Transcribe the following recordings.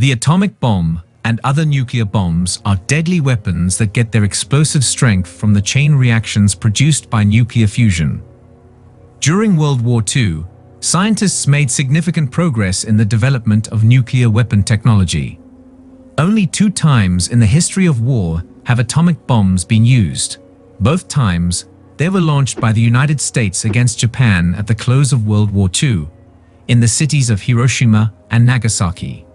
The atomic bomb and other nuclear bombs are deadly weapons that get their explosive strength from the chain reactions produced by nuclear fusion. During World War II, scientists made significant progress in the development of nuclear weapon technology. Only 2 times in the history of war have atomic bombs been used. Both times, they were launched by the United States against Japan at the close of World War II, in the cities of Hiroshima and Nagasaki.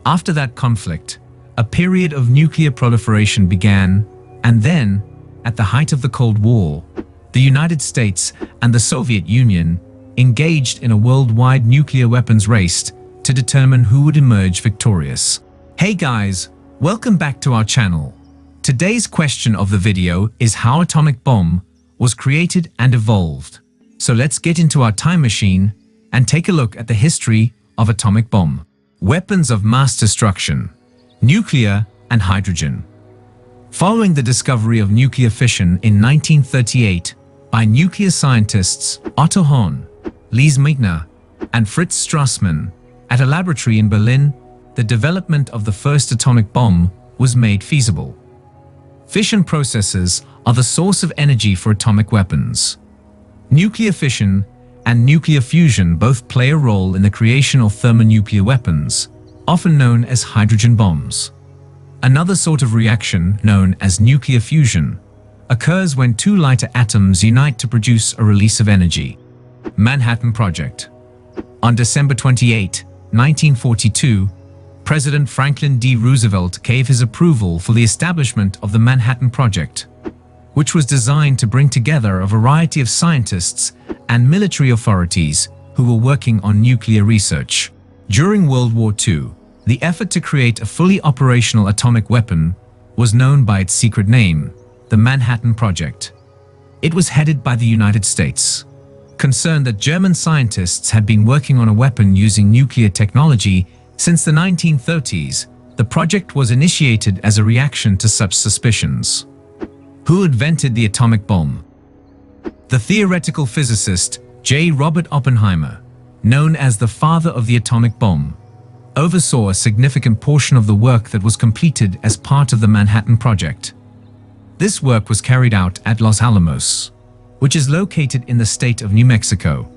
After that conflict, a period of nuclear proliferation began, and then, at the height of the Cold War, the United States and the Soviet Union engaged in a worldwide nuclear weapons race to determine who would emerge victorious. Hey guys, welcome back to our channel. Today's question of the video is how atomic bomb was created and evolved. So let's get into our time machine and take a look at the history of atomic bomb. Weapons of mass destruction, nuclear and hydrogen. Following the discovery of nuclear fission in 1938 by nuclear scientists Otto Hahn, Lise Meitner, and Fritz Strassmann at a laboratory in Berlin, the development of the first atomic bomb was made feasible. Fission processes are the source of energy for atomic weapons. Nuclear fission and nuclear fusion both play a role in the creation of thermonuclear weapons, often known as hydrogen bombs. Another sort of reaction, known as nuclear fusion, occurs when 2 lighter atoms unite to produce a release of energy. Manhattan Project. On December 28, 1942, President Franklin D. Roosevelt gave his approval for the establishment of the Manhattan Project, which was designed to bring together a variety of scientists and military authorities who were working on nuclear research. During World War II, the effort to create a fully operational atomic weapon was known by its secret name, the Manhattan Project. It was headed by the United States. Concerned that German scientists had been working on a weapon using nuclear technology since the 1930s, the project was initiated as a reaction to such suspicions. Who invented the atomic bomb? The theoretical physicist J. Robert Oppenheimer, known as the father of the atomic bomb, oversaw a significant portion of the work that was completed as part of the Manhattan Project. This work was carried out at Los Alamos, which is located in the state of New Mexico.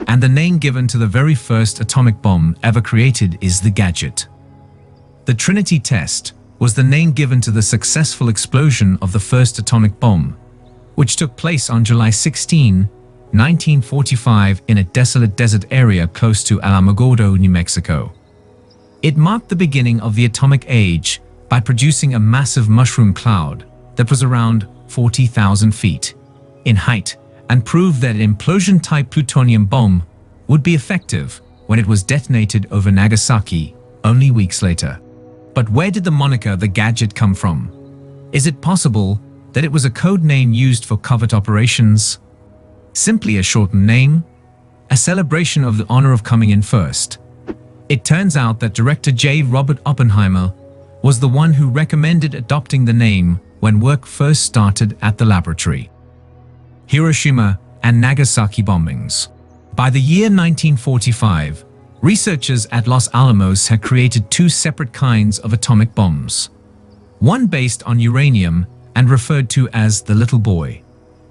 And the name given to the very first atomic bomb ever created is the Gadget. The Trinity test was the name given to the successful explosion of the first atomic bomb, which took place on July 16, 1945 in a desolate desert area close to Alamogordo, New Mexico. It marked the beginning of the atomic age by producing a massive mushroom cloud that was around 40,000 feet in height and proved that an implosion-type plutonium bomb would be effective when it was detonated over Nagasaki only weeks later. But where did the moniker the Gadget come from? Is it possible that it was a code name used for covert operations? Simply a shortened name? A celebration of the honor of coming in first? It turns out that director J. Robert Oppenheimer was the one who recommended adopting the name when work first started at the laboratory. Hiroshima and Nagasaki bombings. By the year 1945, researchers at Los Alamos had created 2 separate kinds of atomic bombs. One based on uranium and referred to as the Little Boy,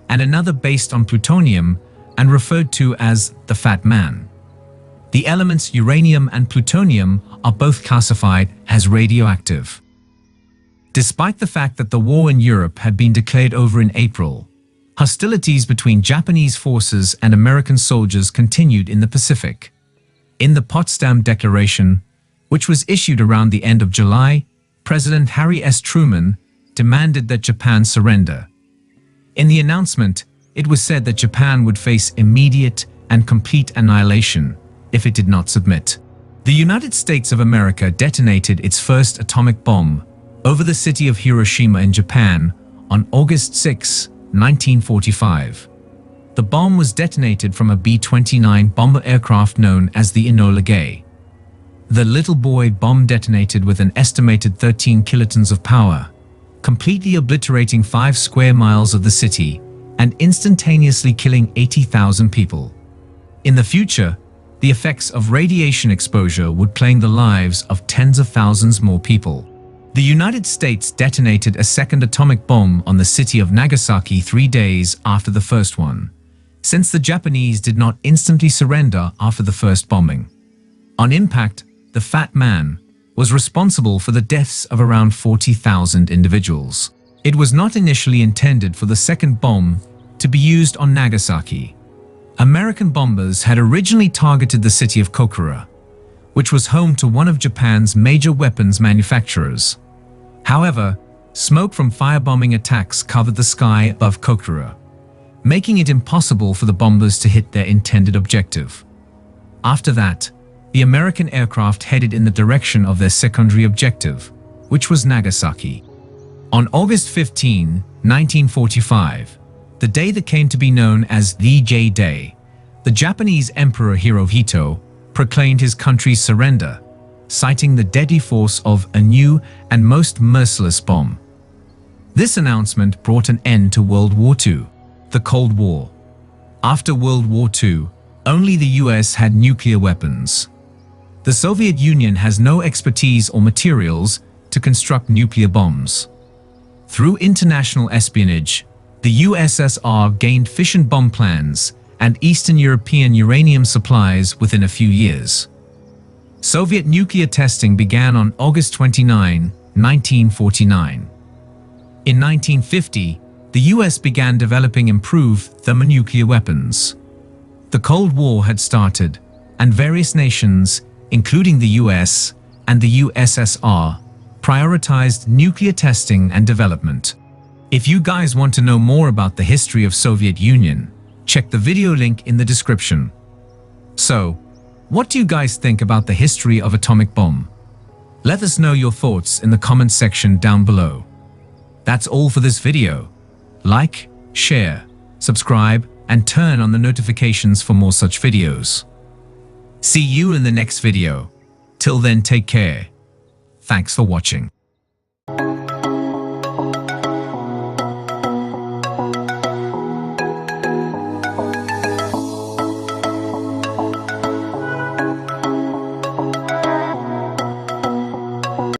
and another based on plutonium and referred to as the Fat Man. The elements uranium and plutonium are both classified as radioactive. Despite the fact that the war in Europe had been declared over in April, hostilities between Japanese forces and American soldiers continued in the Pacific. In the Potsdam Declaration, which was issued around the end of July, President Harry S. Truman demanded that Japan surrender. In the announcement, it was said that Japan would face immediate and complete annihilation if it did not submit. The United States of America detonated its first atomic bomb over the city of Hiroshima in Japan on August 6, 1945. The bomb was detonated from a B-29 bomber aircraft known as the Enola Gay. The Little Boy bomb detonated with an estimated 13 kilotons of power, completely obliterating 5 square miles of the city and instantaneously killing 80,000 people. In the future, the effects of radiation exposure would claim the lives of tens of thousands more people. The United States detonated a second atomic bomb on the city of Nagasaki 3 days after the first one, since the Japanese did not instantly surrender after the first bombing. On impact, the Fat Man was responsible for the deaths of around 40,000 individuals. It was not initially intended for the second bomb to be used on Nagasaki. American bombers had originally targeted the city of Kokura, which was home to one of Japan's major weapons manufacturers. However, smoke from firebombing attacks covered the sky above Kokura, making it impossible for the bombers to hit their intended objective. After that, the American aircraft headed in the direction of their secondary objective, which was Nagasaki. On August 15, 1945, the day that came to be known as the J-Day, the Japanese Emperor Hirohito proclaimed his country's surrender, citing the deadly force of a new and most merciless bomb. This announcement brought an end to World War II, the Cold War. After World War II, only the US had nuclear weapons. The Soviet Union has no expertise or materials to construct nuclear bombs. Through international espionage, the USSR gained fission bomb plans and Eastern European uranium supplies within a few years. Soviet nuclear testing began on August 29, 1949. In 1950, the US began developing improved thermonuclear weapons. The Cold War had started, and various nations, including the US and the USSR, prioritized nuclear testing and development. If you guys want to know more about the history of Soviet Union, check the video link in the description. So, what do you guys think about the history of atomic bomb? Let us know your thoughts in the comment section down below. That's all for this video. Like, share, subscribe, and turn on the notifications for more such videos. See you in the next video. Till then, take care. Thanks for watching.